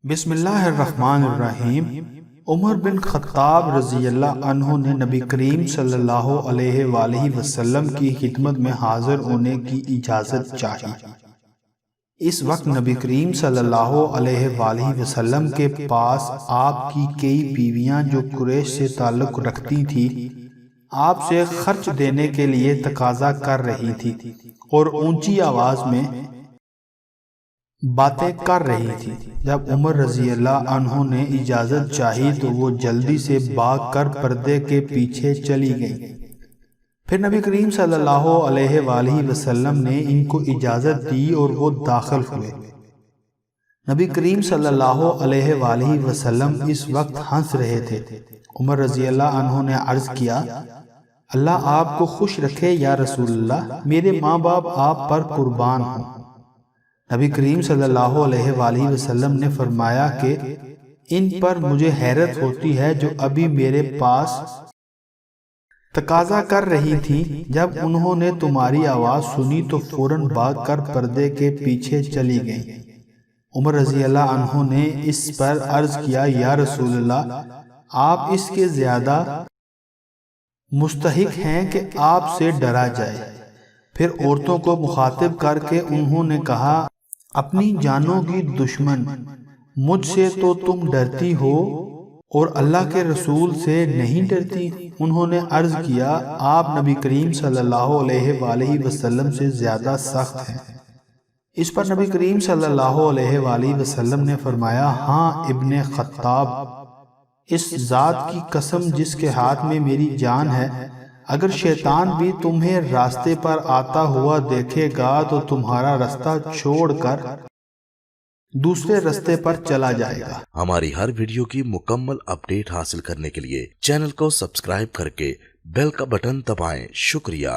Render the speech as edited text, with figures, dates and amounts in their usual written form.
بسم اللہ الرحمن الرحیم۔ عمر بن خطاب رضی اللہ عنہ نے نبی کریم صلی اللہ علیہ وآلہ وسلم کی خدمت میں حاضر ہونے کی اجازت چاہی۔ اس وقت نبی کریم صلی اللہ علیہ وآلہ وسلم کے پاس آپ کی کئی بیویاں جو قریش سے تعلق رکھتی تھی آپ سے خرچ دینے کے لیے تقاضا کر رہی تھی اور اونچی آواز میں باتیں کر رہی تھی۔ جب عمر رضی اللہ عنہ نے اجازت چاہی تو وہ جلدی سے بھاگ کر پردے کے پیچھے چلی گئیں۔ پھر نبی کریم صلی اللہ علیہ وآلہ وسلم نے ان کو اجازت دی اور وہ داخل ہوئے۔ نبی کریم صلی اللہ علیہ وآلہ وسلم اس وقت ہنس رہے تھے۔ عمر رضی اللہ عنہ نے عرض کیا، اللہ آپ کو خوش رکھے یا رسول اللہ، میرے ماں باپ آپ پر قربان ہوں۔ نبی کریم صلی اللہ علیہ وآلہ وسلم نے فرمایا کہ ان پر مجھے حیرت ہوتی ہے جو ابھی میرے پاس تقاضا کر رہی تھی، جب انہوں نے تمہاری آواز سنی تو فوراً بھاگ کر پردے کے پیچھے چلی گئیں۔ عمر رضی اللہ عنہ نے اس پر عرض کیا، یا رسول اللہ، آپ اس کے زیادہ مستحق ہیں کہ آپ سے ڈرا جائے۔ پھر عورتوں کو مخاطب کر کے انہوں نے کہا، اپنی جانوں کی دشمن مجھ سے تو تم ڈرتی ہو اور اللہ کے رسول سے نہیں ڈرتی۔ انہوں نے عرض کیا، آپ نبی کریم صلی اللہ علیہ وآلہ وسلم سے زیادہ سخت ہیں۔ اس پر نبی کریم صلی اللہ علیہ وآلہ وسلم نے فرمایا، ہاں ابن خطاب، اس ذات کی قسم جس کے ہاتھ میں میری جان ہے، اگر شیطان بھی تمہیں راستے پر آتا ہوا دیکھے گا تو تمہارا راستہ چھوڑ کر دوسرے راستے پر چلا جائے گا۔ ہماری ہر ویڈیو کی مکمل اپڈیٹ حاصل کرنے کے لیے چینل کو سبسکرائب کر کے بیل کا بٹن دبائیں۔ شکریہ۔